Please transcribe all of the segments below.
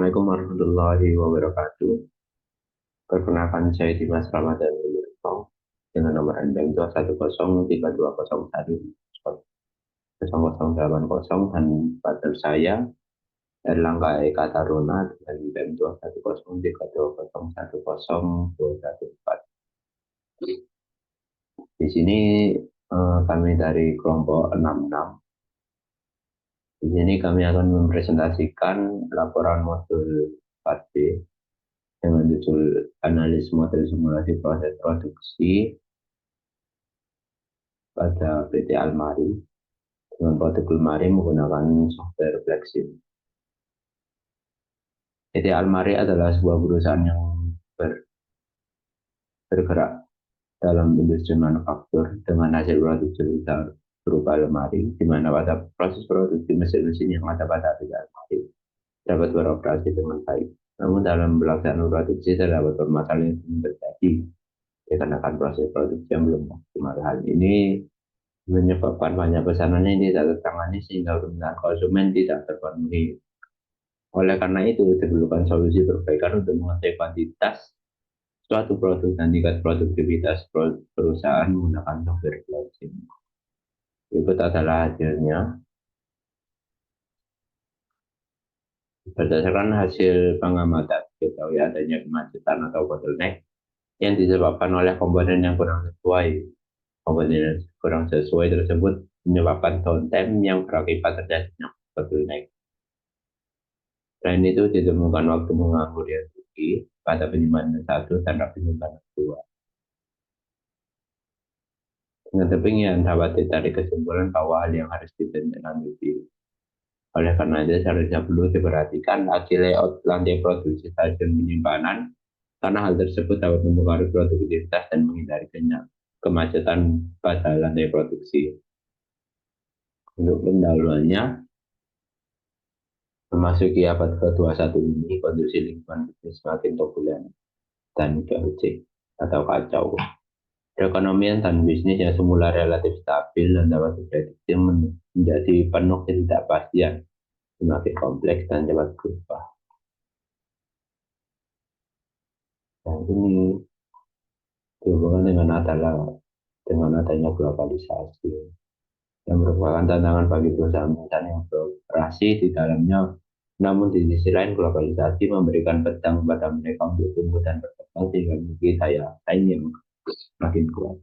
Assalamualaikum warahmatullahi wabarakatuh. Perkenalkan saya Dimas Ramadan Wiryatno dengan nomor handphone 2103201 dan partner saya Erlangga Eka Taruna dengan handphone 21032010214. Di sini kami dari kelompok 66. Di sini kami akan mempresentasikan laporan modul 4B dengan judul analis model simulasi proses produksi pada PT Almari dengan produk Almari menggunakan software Blacksim. PT Almari adalah sebuah perusahaan yang bergerak dalam industri manufaktur dengan hasil produksi berupa lemari, di mana pada proses produksi mesin-mesin yang ada pada PT Almari dapat beroperasi dengan baik. Namun dalam pelaksanaan produksi terdapat permasalahan yang terjadi dikarenakan proses produksi yang belum optimal. Hal ini menyebabkan banyak pesanan yang tidak tertangani sehingga permintaan konsumen tidak terpenuhi. Oleh karena itu, diperlukan solusi perbaikan untuk mengetahui kuantitas suatu produk dan tingkat produktivitas perusahaan menggunakan software Blacksim. Berikut adalah hasilnya. Berdasarkan hasil pengamatan, diketahui adanya kemacetan atau bottleneck yang disebabkan oleh komponen yang kurang sesuai. Komponen yang kurang sesuai tersebut menyebabkan downtime yang berakibat terjadinya bottleneck. Selain itu, ditemukan waktu menganggur yang tinggi pada penyimpanan 1 dan penyimpanan 2. Dengan demikian dapat ditarik kesimpulan bahwa hal yang harus ditindaklanjuti. Oleh karena itu, seharusnya perlu diperhatikan lagi layout lantai produksi stasiun penyimpanan, karena hal tersebut dapat mempengaruhi produktivitas dan menghindari kemacetan pada lantai produksi. Untuk pendahuluannya, memasuki abad ke-21 ini, kondisi lingkungan bisnis semakin turbulen dan chaotic atau kacau. Perekonomian dan bisnis yang semula relatif stabil dan dapat diprediksi menjadi penuh ketidakpastian, semakin kompleks dan cepat berubah. Dan ini dihubungkan dengan adanya globalisasi yang merupakan tantangan bagi perusahaan-perusahaan yang beroperasi di dalamnya. Namun di sisi lain, globalisasi memberikan pedang kepada mereka untuk tumbuh dan berkembang sehingga memiliki daya saing yang makin kuat.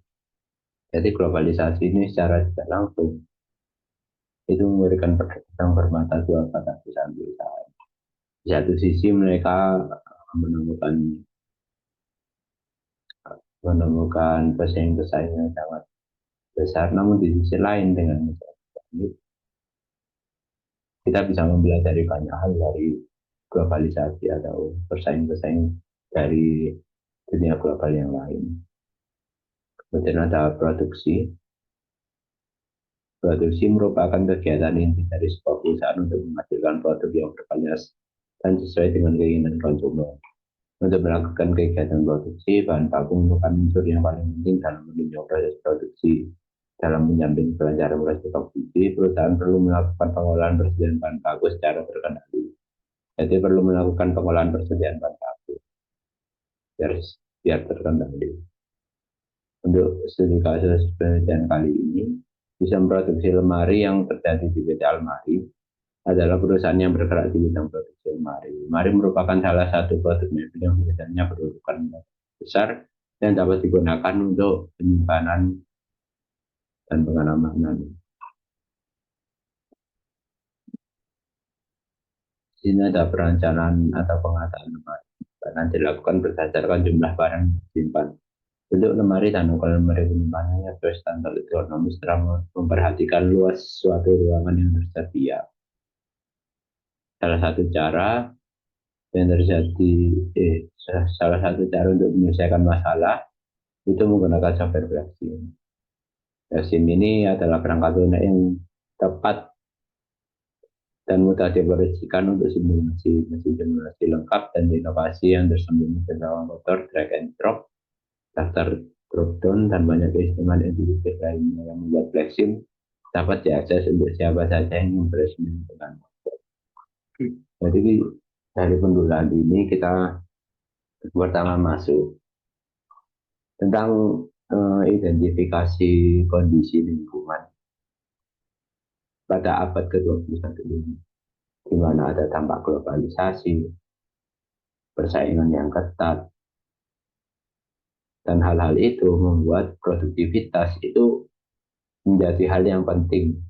Jadi globalisasi ini secara tidak langsung itu memberikan pedang bermata dua pada perusahaan-perusahaan. Di satu sisi mereka menemukan pesaing-pesaing yang sangat besar, namun di sisi lain dengan ini kita bisa mempelajari banyak hal dari globalisasi atau pesaing-pesaing dari dunia global yang lain. Kemudian ada produksi. Produksi merupakan kegiatan inti dari sebuah perusahaan untuk menghasilkan produk yang berkualitas dan sesuai dengan keinginan konsumen. Untuk melakukan kegiatan produksi, bahan baku merupakan unsur yang paling penting dalam meninjau proses produksi. Dalam menjamin kelancaran proses produksi, perusahaan perlu melakukan pengolahan persediaan bahan baku secara terkendali. Jadi perlu melakukan pengolahan persediaan bahan baku biar terkendali. Untuk studi kasus penelitian kali ini, bisa memproduksi lemari yang terjadi di PT Almari adalah perusahaan yang bergerak di bidang produksi lemari. Lemari merupakan salah satu produk mebel yang biasanya berukuran besar dan dapat digunakan untuk penyimpanan dan pengamanan. Di sini ada perencanaan atau pengataan lemari dan dilakukan berdasarkan jumlah barang yang disimpan. Bentuk lemari dan ukuran lemari penyimpanannya sesuai standar ekonomi setelah memperhatikan luas suatu ruangan yang tersedia. Salah satu cara untuk menyelesaikan masalah itu menggunakan software Blacksim. Blacksim ini adalah perangkat lunak yang tepat dan mudah dioperasikan untuk simulasi lengkap dan inovasi yang tersembunyi dalam motor drag and drop, daftar drop down, dan banyak keistimewaan individu lainnya yang membuat Blacksim dapat diakses untuk siapa saja yang beresmi dengan motor. Jadi Dari pendulaan ini kita pertama masuk tentang identifikasi kondisi lingkungan pada abad ke-21 ini, di mana ada dampak globalisasi, persaingan yang ketat, dan hal-hal itu membuat produktivitas itu menjadi hal yang penting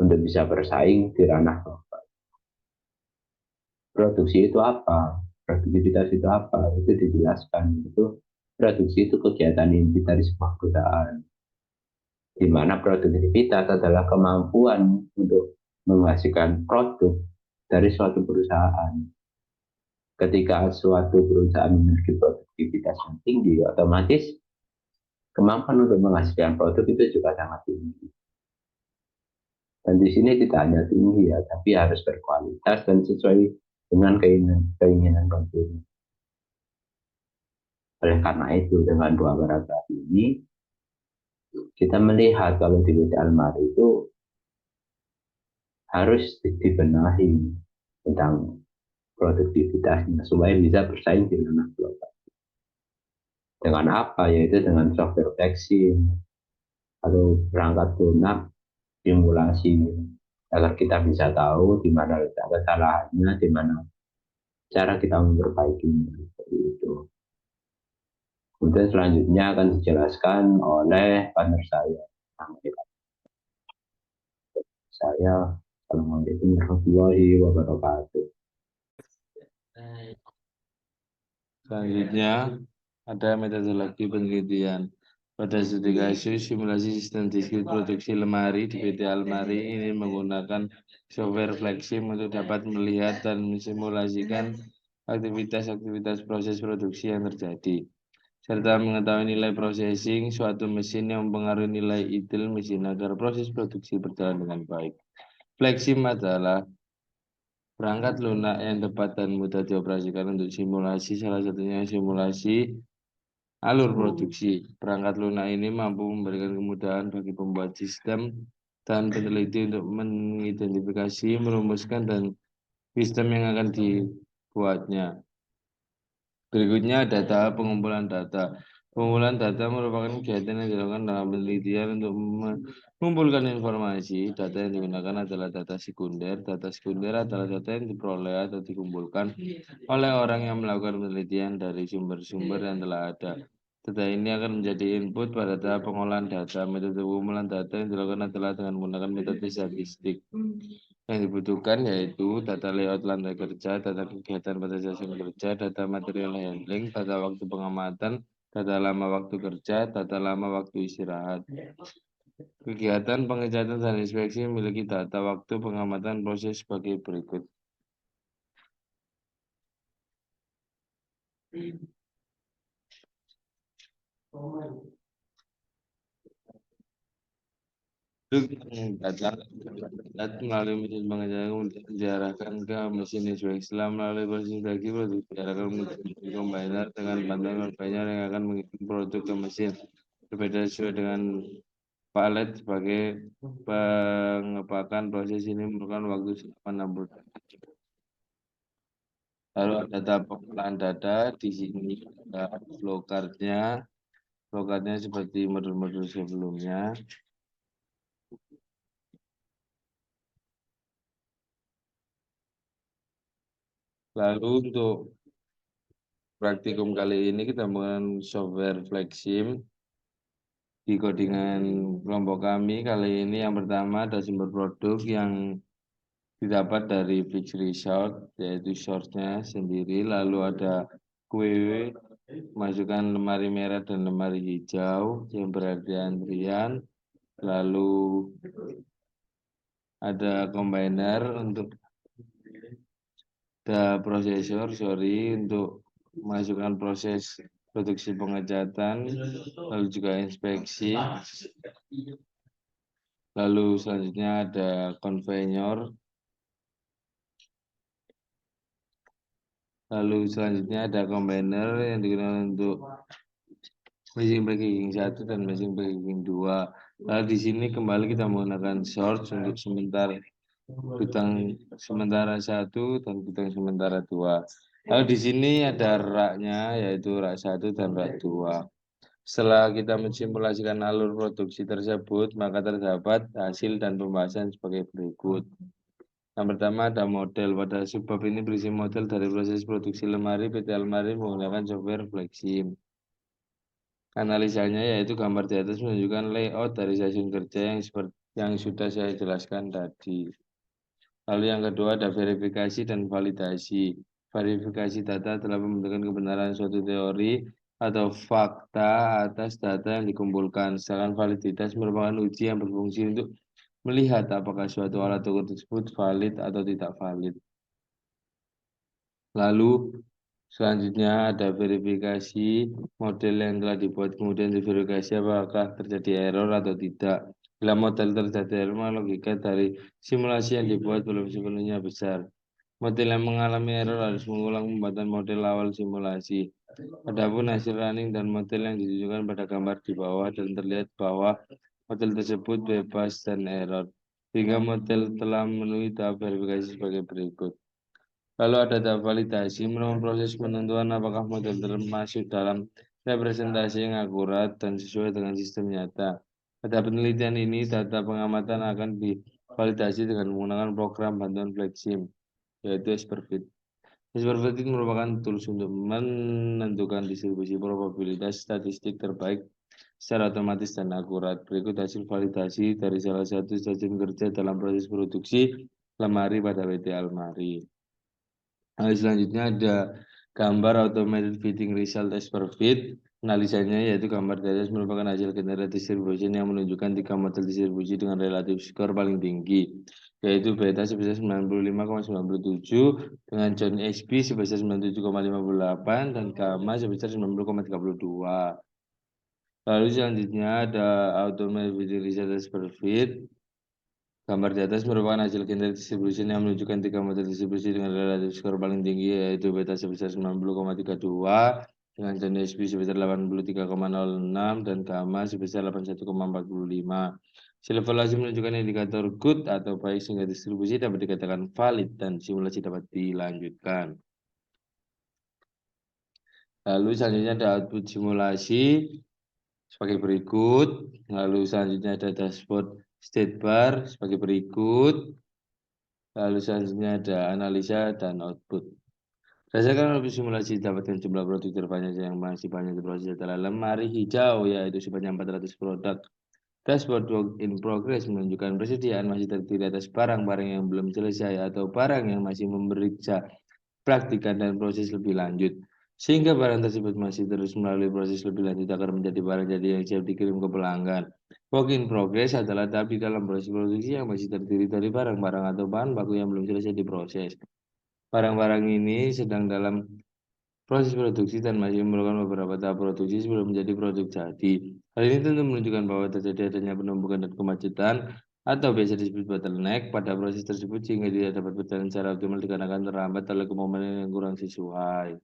untuk bisa bersaing di ranah global. Produksi itu apa? Produktivitas itu apa? Itu dijelaskan. Itu produksi itu kegiatan inti dari sebuah perusahaan, di mana produktivitas adalah kemampuan untuk menghasilkan produk dari suatu perusahaan. Ketika suatu perusahaan memiliki produktivitas yang tinggi, otomatis kemampuan untuk menghasilkan produk itu juga sangat tinggi. Dan di sini tidak hanya tinggi ya, tapi harus berkualitas dan sesuai dengan keinginan konsumen. Oleh karena itu, dengan dua paragraf ini, kita melihat kalau di PT Almari itu harus dibenahi tentang produktivitasnya supaya bisa bersaing di ranah global. Dengan apa? Yaitu dengan software flexing atau perangkat lunak simulasi agar kita bisa tahu di mana letak kesalahannya, di mana cara kita memperbaikinya seperti itu. Kemudian selanjutnya akan dijelaskan oleh partner saya. Saya Assalamualaikum warahmatullahi wabarakatuh. Selanjutnya, ada metodologi penelitian. Pada studi kasus simulasi sistem distrik produksi lemari di PT Almari ini menggunakan software Flexim untuk dapat melihat dan mensimulasikan aktivitas-aktivitas proses produksi yang terjadi, serta mengetahui nilai processing suatu mesin yang mempengaruhi nilai idle mesin agar proses produksi berjalan dengan baik. Flexim adalah perangkat lunak yang tepat dan mudah dioperasikan untuk simulasi, salah satunya simulasi alur produksi. Perangkat lunak ini mampu memberikan kemudahan bagi pembuat sistem dan peneliti untuk mengidentifikasi, merumuskan, dan sistem yang akan dibuatnya. Berikutnya data pengumpulan data. Pengumpulan data merupakan kegiatan yang dilakukan dalam penelitian untuk mengumpulkan informasi. Data yang digunakan adalah data sekunder. Data sekunder adalah data yang diperoleh atau dikumpulkan oleh orang yang melakukan penelitian dari sumber-sumber yang telah ada. Data ini akan menjadi input pada tahap pengolahan data. Metode pengumpulan data yang dilakukan adalah dengan menggunakan metode statistik. Yang dibutuhkan yaitu data layout lantai kerja, data kegiatan pada stasiun kerja, data material handling, data waktu pengamatan, data lama waktu kerja, data lama waktu istirahat. Kegiatan pengecatan dan inspeksi memiliki data waktu pengamatan proses sebagai berikut. Data melalui mesin pengecatan diarahkan ke mesin inspeksi. Setelah melalui proses inspeksi, produk diarahkan ke combiner dengan bantuan combiner yang akan mengirim produk ke mesin. Berbeda sesuai dengan palet sebagai pengepakan. Proses ini memerlukan waktu selama 60 menit. Lalu ada data pengolahan data. Di sini ada flowcard-nya. Flowcard-nya seperti modul-modul sebelumnya. Lalu untuk praktikum kali ini kita menggunakan software Flexim di codingan kelompok kami. Kali ini yang pertama ada sumber produk yang didapat dari Fix Resort, yaitu source-nya sendiri. Lalu ada QW, masukkan lemari merah dan lemari hijau yang berarti antrian. Lalu ada combiner untuk prosesor, untuk masukkan proses produksi pengecatan, lalu juga inspeksi. Lalu selanjutnya ada konveyor. Lalu selanjutnya ada combiner yang digunakan untuk mesin packing 1 dan mesin packing 2. Lalu di sini kembali kita menggunakan source untuk sementara bintang sementara 1 dan bintang sementara 2. Lalu di sini ada raknya, yaitu rak 1 dan rak 2. Setelah kita mensimulasikan alur produksi tersebut, maka terdapat hasil dan pembahasan sebagai berikut. Yang pertama ada model. Pada subbab ini berisi model dari proses produksi lemari PT Almari menggunakan software Flexim. Analisanya yaitu gambar di atas menunjukkan layout dari stasiun kerja yang sudah saya jelaskan tadi. Lalu yang kedua ada verifikasi dan validasi. Verifikasi data telah membentukkan kebenaran suatu teori atau fakta atas data yang dikumpulkan. Sedangkan validitas merupakan uji yang berfungsi untuk melihat apakah suatu alat ukur tersebut valid atau tidak valid. Lalu selanjutnya ada verifikasi model yang telah dibuat, kemudian diverifikasi apakah terjadi error atau tidak. Bila model terjadi error, maka logika dari simulasi yang dibuat belum sepenuhnya besar. Model yang mengalami error harus mengulang pembuatan model awal simulasi. Adapun hasil running dan model yang ditunjukkan pada gambar di bawah dan terlihat bahwa model tersebut bebas dan error, sehingga model telah memenuhi tahap verifikasi sebagai berikut. Lalu ada tahap validasi, merupakan proses penentuan apakah model termasuk dalam representasi yang akurat dan sesuai dengan sistem nyata. Pada penelitian ini, data pengamatan akan divalidasi dengan menggunakan program bantuan Flexim, yaitu Esperfit. Esperfit merupakan tools untuk menentukan distribusi probabilitas statistik terbaik secara otomatis dan akurat. Berikut hasil validasi dari salah satu stasiun kerja dalam proses produksi lemari pada PT Almari. Selanjutnya ada gambar automated fitting result as per fit. Analisanya yaitu gambar di atas merupakan hasil general distribution yang menunjukkan 3 model distribusi dengan relatif skor paling tinggi, yaitu beta sebesar 95,97 dengan John HB sebesar 97,58 dan gamma sebesar 90,32. Lalu selanjutnya ada automated fitting result as per fit. Gambar di atas merupakan hasil kinerja distribusi yang menunjukkan 3 model distribusi dengan relatif skor paling tinggi, yaitu beta sebesar 90,32 dengan John HB sebesar 83,06 dan gamma sebesar 81,45. Hasil evaluasi menunjukkan indikator good atau baik sehingga distribusi dapat dikatakan valid dan simulasi dapat dilanjutkan. Lalu selanjutnya ada output simulasi sebagai berikut. Lalu selanjutnya ada dashboard state bar sebagai berikut. Lalu selanjutnya ada analisa dan output. Berdasarkan output simulasi dapatkan jumlah produk terbanyak yang masih banyak diproses adalah lemari hijau, yaitu sebanyak 400 produk. Dashboard work in progress menunjukkan persediaan masih terdiri atas barang-barang yang belum selesai atau barang yang masih memeriksa praktikan dan proses lebih lanjut. Sehingga barang tersebut masih terus melalui proses lebih lanjut agar menjadi barang jadi yang siap dikirim ke pelanggan. Work in progress adalah tahap di dalam proses produksi yang masih terdiri dari barang-barang atau bahan baku yang belum selesai diproses. Barang-barang ini sedang dalam proses produksi dan masih memerlukan beberapa tahap produksi sebelum menjadi produk jadi. Hal ini tentu menunjukkan bahwa terjadi adanya penumpukan dan kemacetan atau biasa disebut bottleneck pada proses tersebut sehingga tidak dapat berjalan secara optimal dikarenakan terhambat oleh komponen yang kurang sesuai.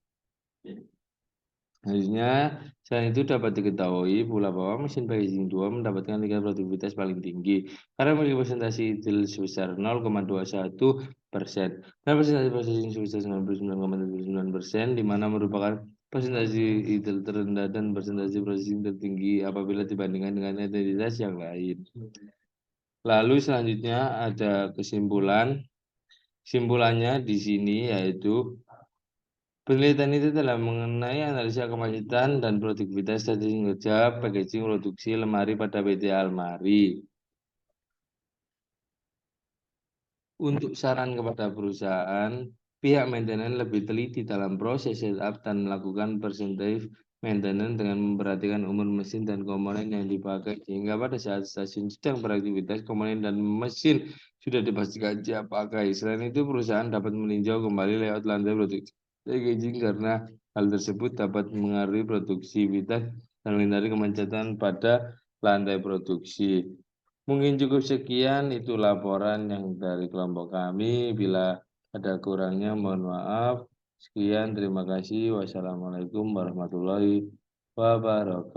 Selanjutnya, selain itu dapat diketahui pula bahwa mesin packaging 2 mendapatkan tingkat produktivitas paling tinggi karena memiliki presentasi ideal sebesar 0,21% dan presentasi processing sebesar 99,79%, di mana merupakan presentasi ideal terendah dan presentasi processing tertinggi apabila dibandingkan dengan entitas yang lain. Lalu selanjutnya ada kesimpulan. Kesimpulannya di sini yaitu penelitian itu telah mengenai analisa kemacetan dan produktivitas stasiun kerja packaging produksi lemari pada PT Almari. Untuk saran kepada perusahaan, pihak maintenance lebih teliti dalam proses setup dan melakukan preventive maintenance dengan memperhatikan umur mesin dan komponen yang dipakai, sehingga pada saat stasiun sedang beraktivitas, komponen dan mesin sudah dipastikan siap pakai. Selain itu, perusahaan dapat meninjau kembali layout lantai produksi packaging karena hal tersebut dapat mengaruhi produktivitas dan menghindari kemacetan pada lantai produksi. Mungkin cukup sekian itu laporan yang dari kelompok kami. Bila ada kurangnya mohon maaf. Sekian, terima kasih. Wassalamualaikum warahmatullahi wabarakatuh.